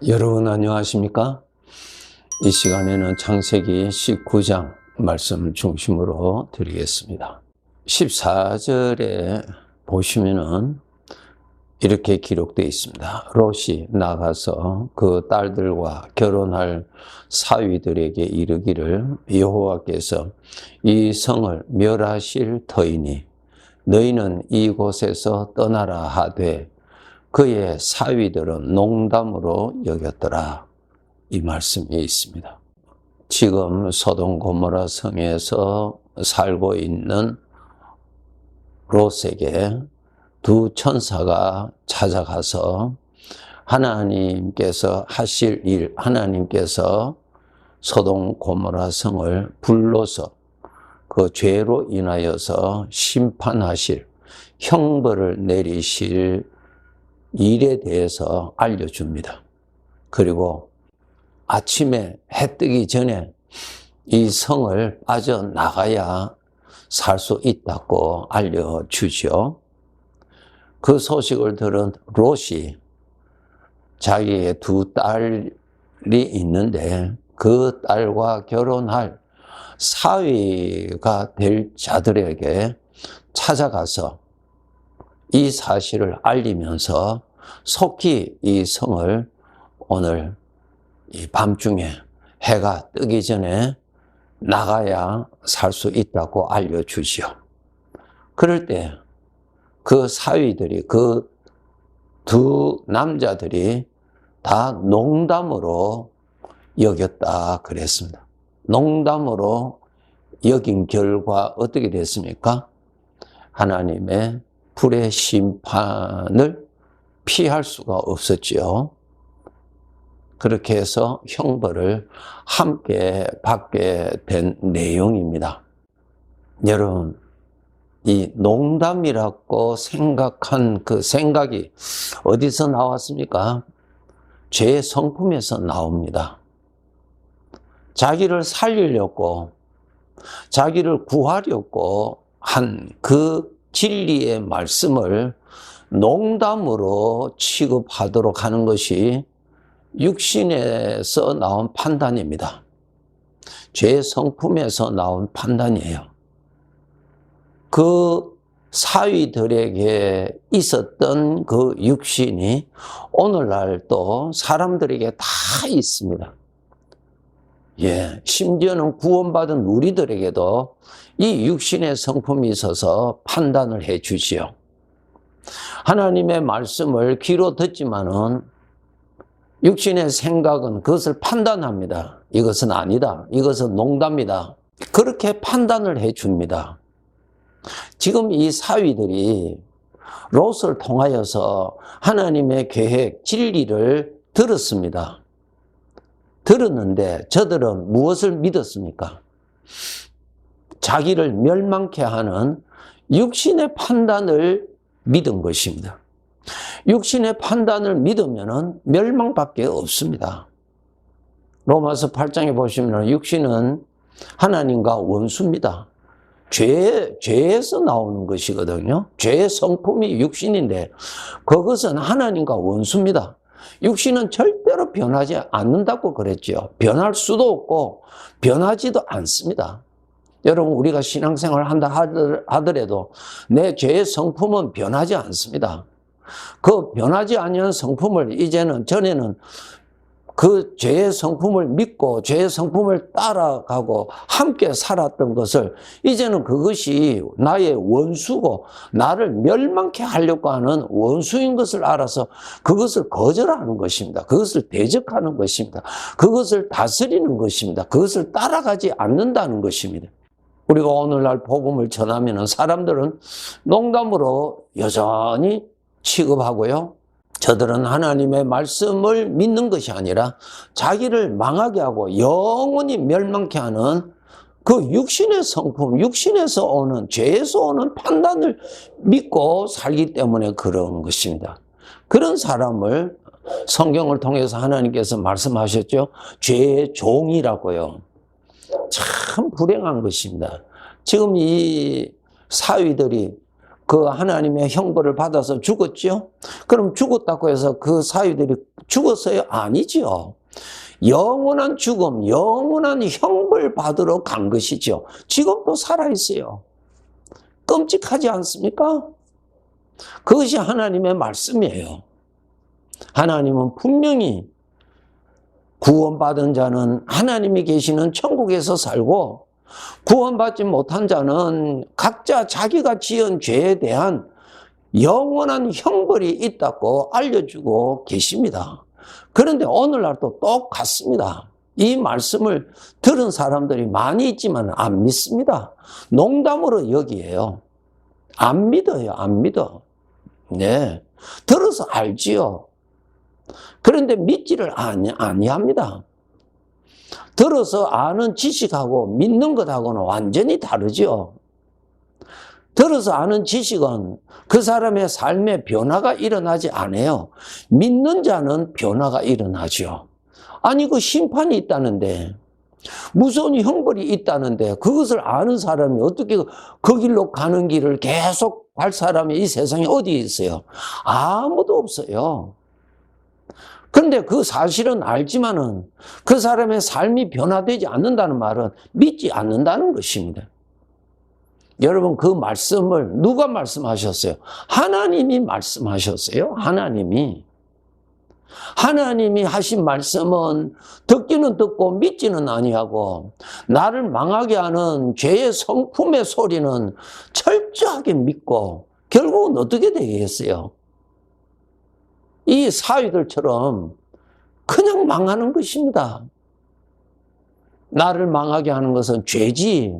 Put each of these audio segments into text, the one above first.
여러분 안녕하십니까? 이 시간에는 창세기 19장 말씀 중심으로 드리겠습니다. 14절에 보시면은 이렇게 기록되어 있습니다. 롯이 나가서 그 딸들과 결혼할 사위들에게 이르기를 여호와께서 이 성을 멸하실 터이니 너희는 이곳에서 떠나라 하되 그의 사위들은 농담으로 여겼더라. 이 말씀이 있습니다. 지금 소돔 고모라 성에서 살고 있는 롯에게 두 천사가 찾아가서 하나님께서 하실 일, 하나님께서 소돔 고모라 성을 불러서 그 죄로 인하여서 심판하실, 형벌을 내리실 일에 대해서 알려줍니다. 그리고 아침에 해 뜨기 전에 이 성을 빠져나가야 살 수 있다고 알려주죠. 그 소식을 들은 롯이 자기의 두 딸이 있는데 그 딸과 결혼할 사위가 될 자들에게 찾아가서 이 사실을 알리면서 속히 이 성을 오늘 이 밤중에 해가 뜨기 전에 나가야 살 수 있다고 알려주지요. 그럴 때 그 사위들이, 그 두 남자들이 다 농담으로 여겼다 그랬습니다. 농담으로 여긴 결과 어떻게 됐습니까? 하나님의 불의 심판을 피할 수가 없었죠. 그렇게 해서 형벌을 함께 받게 된 내용입니다. 여러분, 이 농담이라고 생각한 그 생각이 어디서 나왔습니까? 죄의 성품에서 나옵니다. 자기를 살리려고, 자기를 구하려고 한 그 진리의 말씀을 농담으로 취급하도록 하는 것이 육신에서 나온 판단입니다. 죄의 성품에서 나온 판단이에요. 그 사위들에게 있었던 그 육신이 오늘날 또 사람들에게 다 있습니다. 예, 심지어는 구원받은 우리들에게도 이 육신의 성품이 있어서 판단을 해 주지요. 하나님의 말씀을 귀로 듣지만은 육신의 생각은 그것을 판단합니다. 이것은 아니다. 이것은 농담이다. 그렇게 판단을 해 줍니다. 지금 이 사위들이 롯을 통하여서 하나님의 계획, 진리를 들었습니다. 들었는데 저들은 무엇을 믿었습니까? 자기를 멸망케 하는 육신의 판단을 믿은 것입니다. 육신의 판단을 믿으면 멸망밖에 없습니다. 로마서 8장에 보시면 육신은 하나님과 원수입니다. 죄에서 나오는 것이거든요. 죄의 성품이 육신인데 그것은 하나님과 원수입니다. 육신은 절대로 변하지 않는다고 그랬죠. 변할 수도 없고 변하지도 않습니다. 여러분, 우리가 신앙생활을 한다 하더라도 내 죄의 성품은 변하지 않습니다. 그 변하지 않는 성품을 전에는 그 죄의 성품을 믿고 죄의 성품을 따라가고 함께 살았던 것을 이제는 그것이 나의 원수고 나를 멸망케 하려고 하는 원수인 것을 알아서 그것을 거절하는 것입니다. 그것을 대적하는 것입니다. 그것을 다스리는 것입니다. 그것을 따라가지 않는다는 것입니다. 우리가 오늘날 복음을 전하면 사람들은 농담으로 여전히 취급하고요. 저들은 하나님의 말씀을 믿는 것이 아니라 자기를 망하게 하고 영원히 멸망케 하는 그 육신의 성품, 육신에서 오는, 죄에서 오는 판단을 믿고 살기 때문에 그런 것입니다. 그런 사람을 성경을 통해서 하나님께서 말씀하셨죠. 죄의 종이라고요. 참 불행한 것입니다. 지금 이 사위들이 그 하나님의 형벌을 받아서 죽었죠. 그럼 죽었다고 해서 그 사위들이 죽었어요? 아니지요. 영원한 죽음, 영원한 형벌 받으러 간 것이죠. 지금도 살아있어요. 끔찍하지 않습니까? 그것이 하나님의 말씀이에요. 하나님은 분명히 구원받은 자는 하나님이 계시는 천국에서 살고, 구원받지 못한 자는 각자 자기가 지은 죄에 대한 영원한 형벌이 있다고 알려주고 계십니다. 그런데 오늘날도 똑같습니다. 이 말씀을 들은 사람들이 많이 있지만 안 믿습니다. 농담으로 여기에요. 안 믿어요. 안 믿어. 네. 들어서 알지요. 그런데 믿지를 아니합니다. 들어서 아는 지식하고 믿는 것하고는 완전히 다르죠. 들어서 아는 지식은 그 사람의 삶에 변화가 일어나지 않아요. 믿는 자는 변화가 일어나죠. 아니, 그 심판이 있다는데, 무서운 형벌이 있다는데, 그것을 아는 사람이 어떻게 그 길로 가는 길을 계속 갈 사람이 이 세상에 어디에 있어요? 아무도 없어요. 그런데 그 사실은 알지만은 그 사람의 삶이 변화되지 않는다는 말은 믿지 않는다는 것입니다. 여러분, 그 말씀을 누가 말씀하셨어요? 하나님이 말씀하셨어요. 하나님이 하신 말씀은 듣기는 듣고 믿지는 아니하고, 나를 망하게 하는 죄의 성품의 소리는 철저하게 믿고 결국은 어떻게 되겠어요? 이 사위들처럼 그냥 망하는 것입니다. 나를 망하게 하는 것은 죄지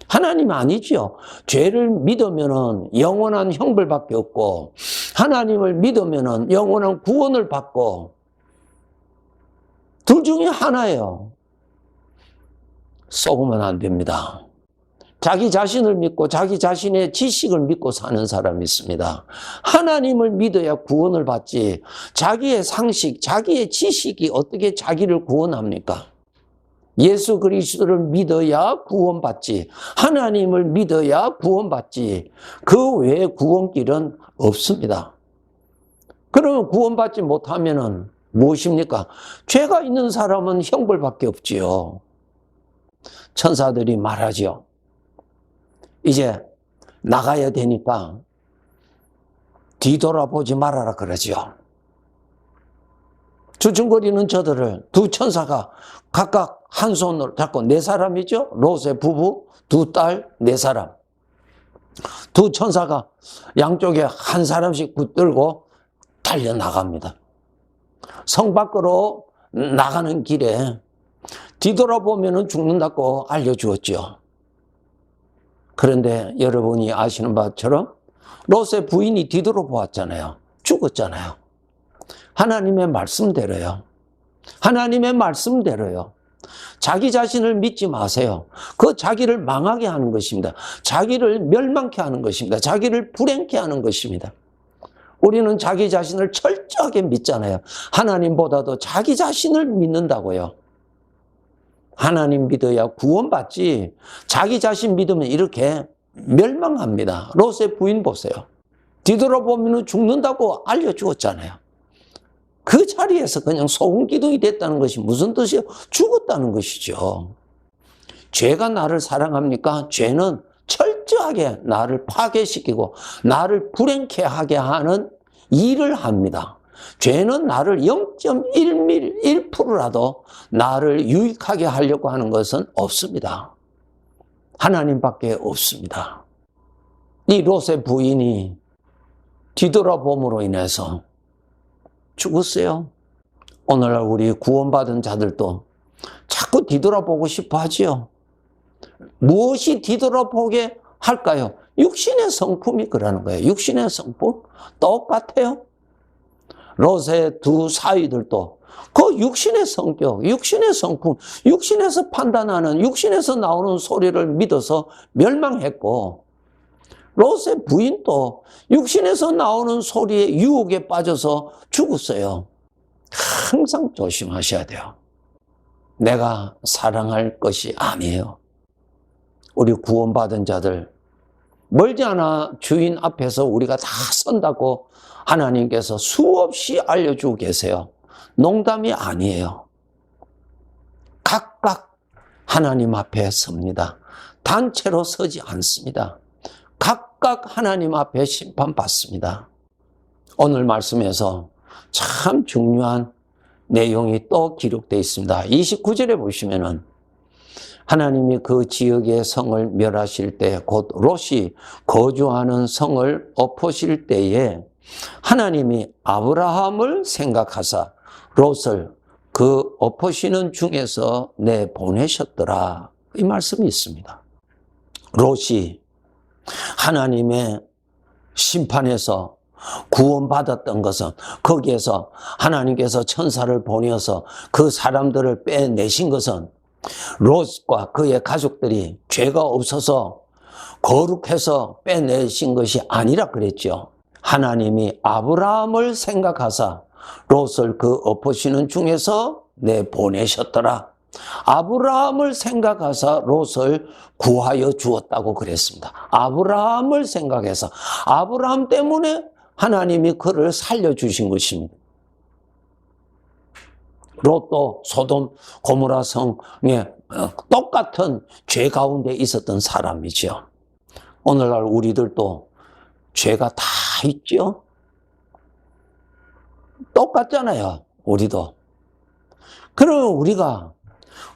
하나님 아니죠. 죄를 믿으면 영원한 형벌밖에 없고, 하나님을 믿으면 영원한 구원을 받고, 둘 중에 하나예요. 속으면 안 됩니다. 자기 자신을 믿고 자기 자신의 지식을 믿고 사는 사람이 있습니다. 하나님을 믿어야 구원을 받지, 자기의 상식, 자기의 지식이 어떻게 자기를 구원합니까? 예수 그리스도를 믿어야 구원받지, 하나님을 믿어야 구원받지, 그 외에 구원길은 없습니다. 그러면 구원받지 못하면은 무엇입니까? 죄가 있는 사람은 형벌밖에 없지요. 천사들이 말하죠. 이제 나가야 되니까 뒤돌아보지 말아라 그러죠. 주춤거리는 저들을 두 천사가 각각 한 손으로 잡고, 네 사람이죠. 롯의 부부, 두 딸, 네 사람. 두 천사가 양쪽에 한 사람씩 붙들고 달려나갑니다. 성 밖으로 나가는 길에 뒤돌아보면 죽는다고 알려주었죠. 그런데 여러분이 아시는 바처럼 롯의 부인이 뒤돌아보았잖아요. 죽었잖아요. 하나님의 말씀대로요. 하나님의 말씀대로요. 자기 자신을 믿지 마세요. 그 자기를 망하게 하는 것입니다. 자기를 멸망케 하는 것입니다. 자기를 불행케 하는 것입니다. 우리는 자기 자신을 철저하게 믿잖아요. 하나님보다도 자기 자신을 믿는다고요. 하나님 믿어야 구원받지, 자기 자신 믿으면 이렇게 멸망합니다. 롯의 부인 보세요. 뒤돌아보면 죽는다고 알려주었잖아요. 그 자리에서 그냥 소금 기둥이 됐다는 것이 무슨 뜻이에요? 죽었다는 것이죠. 죄가 나를 사랑합니까? 죄는 철저하게 나를 파괴시키고 나를 불행케 하게 하는 일을 합니다. 죄는 나를 0.1%라도 나를 유익하게 하려고 하는 것은 없습니다. 하나님밖에 없습니다. 이 롯의 부인이 뒤돌아봄으로 인해서 죽었어요. 오늘날 우리 구원받은 자들도 자꾸 뒤돌아보고 싶어 하지요. 무엇이 뒤돌아보게 할까요? 육신의 성품이 그러는 거예요. 육신의 성품 똑같아요. 롯의 두 사위들도 그 육신의 성격, 육신의 성품, 육신에서 판단하는, 육신에서 나오는 소리를 믿어서 멸망했고, 롯의 부인도 육신에서 나오는 소리에 유혹에 빠져서 죽었어요. 항상 조심하셔야 돼요. 내가 사랑할 것이 아니에요. 우리 구원받은 자들, 멀지 않아 주인 앞에서 우리가 다 선다고 하나님께서 수없이 알려주고 계세요. 농담이 아니에요. 각각 하나님 앞에 섭니다. 단체로 서지 않습니다. 각각 하나님 앞에 심판받습니다. 오늘 말씀에서 참 중요한 내용이 또 기록되어 있습니다. 29절에 보시면은 하나님이 그 지역의 성을 멸하실 때, 곧 롯이 거주하는 성을 엎으실 때에 하나님이 아브라함을 생각하사 롯을 그 엎으시는 중에서 내보내셨더라. 이 말씀이 있습니다. 롯이 하나님의 심판에서 구원받았던 것은 거기에서 하나님께서 천사를 보내어서 그 사람들을 빼내신 것은 롯과 그의 가족들이 죄가 없어서 거룩해서 빼내신 것이 아니라 그랬죠. 하나님이 아브라함을 생각하사 롯을 그 엎으시는 중에서 내보내셨더라. 아브라함을 생각하사 롯을 구하여 주었다고 그랬습니다. 아브라함을 생각해서, 아브라함 때문에 하나님이 그를 살려주신 것입니다. 롯도 소돔 고모라 성에 똑같은 죄 가운데 있었던 사람이죠. 오늘날 우리들도 죄가 다 있죠. 똑같잖아요. 우리도. 그러면 우리가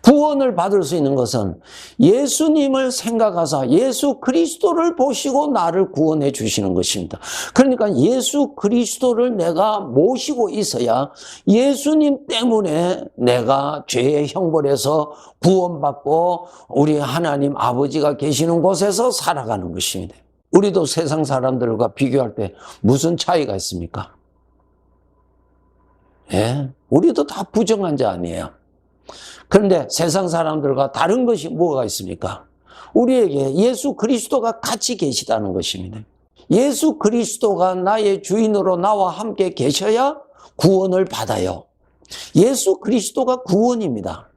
구원을 받을 수 있는 것은 예수님을 생각하사 예수 그리스도를 보시고 나를 구원해 주시는 것입니다. 그러니까 예수 그리스도를 내가 모시고 있어야 예수님 때문에 내가 죄의 형벌에서 구원받고 우리 하나님 아버지가 계시는 곳에서 살아가는 것입니다. 우리도 세상 사람들과 비교할 때 무슨 차이가 있습니까? 예, 우리도 다 부정한 자 아니에요. 그런데 세상 사람들과 다른 것이 뭐가 있습니까? 우리에게 예수 그리스도가 같이 계시다는 것입니다. 예수 그리스도가 나의 주인으로 나와 함께 계셔야 구원을 받아요. 예수 그리스도가 구원입니다.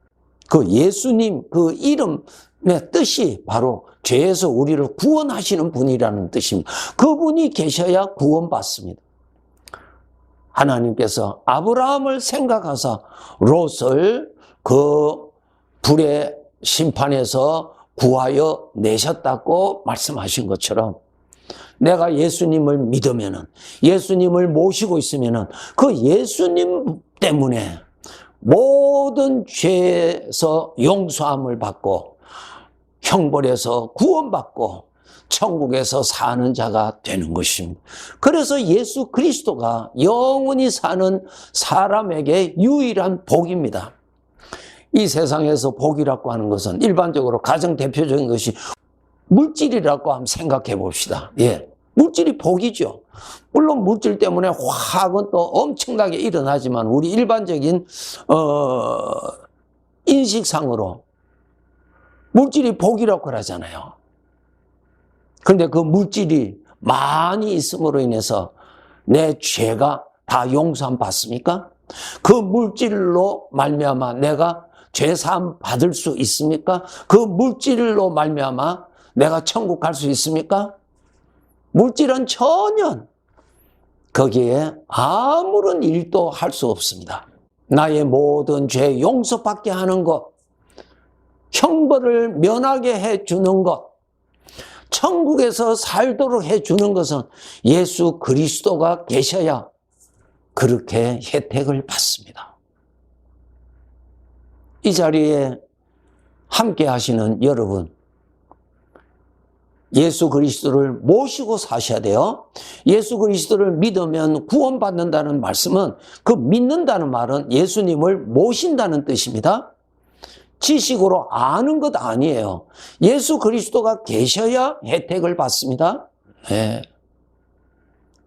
그 예수님 그 이름의 뜻이 바로 죄에서 우리를 구원하시는 분이라는 뜻입니다. 그분이 계셔야 구원받습니다. 하나님께서 아브라함을 생각하사 롯을 그 불의 심판에서 구하여 내셨다고 말씀하신 것처럼 내가 예수님을 믿으면은, 예수님을 모시고 있으면은 그 예수님 때문에 모든 죄에서 용서함을 받고 형벌에서 구원받고 천국에서 사는 자가 되는 것입니다. 그래서 예수 그리스도가 영원히 사는 사람에게 유일한 복입니다. 이 세상에서 복이라고 하는 것은 일반적으로 가장 대표적인 것이 물질이라고 한번 생각해 봅시다. 예, 물질이 복이죠. 물론 물질 때문에 화학은 또 엄청나게 일어나지만 우리 일반적인 인식상으로 물질이 복이라고 그러잖아요. 그런데 그 물질이 많이 있음으로 인해서 내 죄가 다 용서함 받습니까? 그 물질로 말미암아 내가 죄사함 받을 수 있습니까? 그 물질로 말미암아 내가 천국 갈 수 있습니까? 물질은 전혀 거기에 아무런 일도 할 수 없습니다. 나의 모든 죄 용서받게 하는 것, 형벌을 면하게 해주는 것, 천국에서 살도록 해주는 것은 예수 그리스도가 계셔야 그렇게 혜택을 받습니다. 이 자리에 함께 하시는 여러분, 예수 그리스도를 모시고 사셔야 돼요. 예수 그리스도를 믿으면 구원받는다는 말씀은, 그 믿는다는 말은 예수님을 모신다는 뜻입니다. 지식으로 아는 것 아니에요. 예수 그리스도가 계셔야 혜택을 받습니다. 네.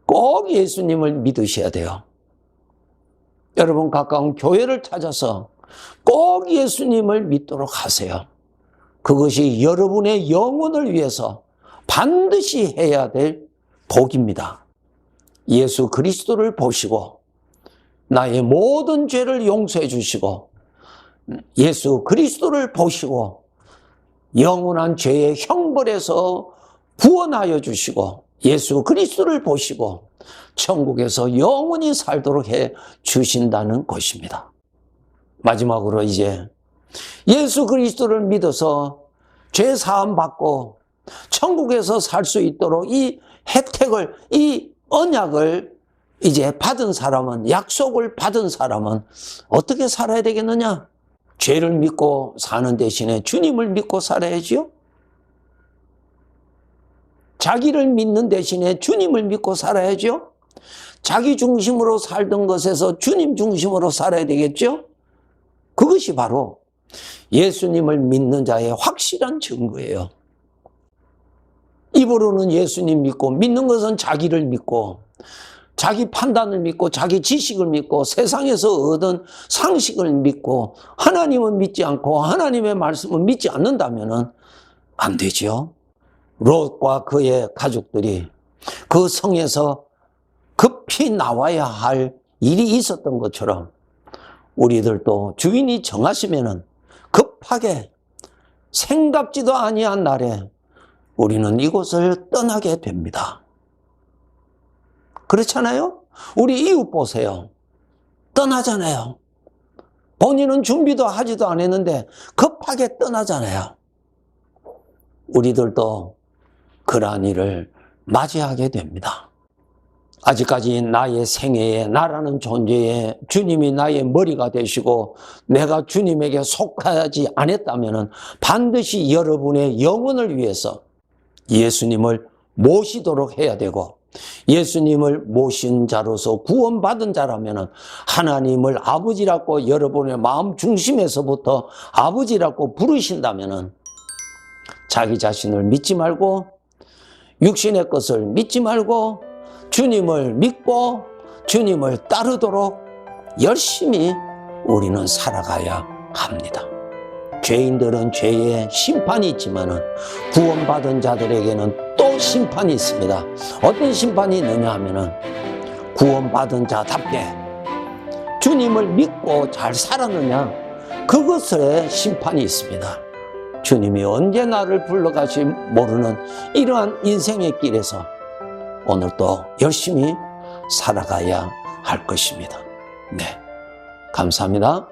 꼭 예수님을 믿으셔야 돼요. 여러분 가까운 교회를 찾아서 꼭 예수님을 믿도록 하세요. 그것이 여러분의 영혼을 위해서 반드시 해야 될 복입니다. 예수 그리스도를 보시고 나의 모든 죄를 용서해 주시고 예수 그리스도를 보시고 영원한 죄의 형벌에서 구원하여 주시고 예수 그리스도를 보시고 천국에서 영원히 살도록 해 주신다는 것입니다. 마지막으로 이제 예수 그리스도를 믿어서 죄 사함 받고 천국에서 살 수 있도록 이 혜택을, 이 언약을 이제 받은 사람은, 약속을 받은 사람은 어떻게 살아야 되겠느냐? 죄를 믿고 사는 대신에 주님을 믿고 살아야지요. 자기를 믿는 대신에 주님을 믿고 살아야죠. 자기 중심으로 살던 것에서 주님 중심으로 살아야 되겠죠. 그것이 바로 예수님을 믿는 자의 확실한 증거예요. 입으로는 예수님 믿고, 믿는 것은 자기를 믿고, 자기 판단을 믿고, 자기 지식을 믿고, 세상에서 얻은 상식을 믿고, 하나님은 믿지 않고 하나님의 말씀을 믿지 않는다면 안 되죠. 롯과 그의 가족들이 그 성에서 급히 나와야 할 일이 있었던 것처럼 우리들도 주인이 정하시면은 급하게 생각지도 아니한 날에 우리는 이곳을 떠나게 됩니다. 그렇잖아요? 우리 이웃 보세요. 떠나잖아요. 본인은 준비도 하지도 않았는데 급하게 떠나잖아요. 우리들도 그러한 일을 맞이하게 됩니다. 아직까지 나의 생애에, 나라는 존재에 주님이 나의 머리가 되시고 내가 주님에게 속하지 않았다면 반드시 여러분의 영혼을 위해서 예수님을 모시도록 해야 되고, 예수님을 모신 자로서 구원받은 자라면 하나님을 아버지라고 여러분의 마음 중심에서부터 아버지라고 부르신다면 자기 자신을 믿지 말고 육신의 것을 믿지 말고 주님을 믿고 주님을 따르도록 열심히 우리는 살아가야 합니다. 죄인들은 죄의 심판이 있지만 구원받은 자들에게는 또 심판이 있습니다. 어떤 심판이 있느냐 하면 구원받은 자답게 주님을 믿고 잘 살았느냐, 그것에 심판이 있습니다. 주님이 언제 나를 불러가시 모르는 이러한 인생의 길에서 오늘도 열심히 살아가야 할 것입니다. 네, 감사합니다.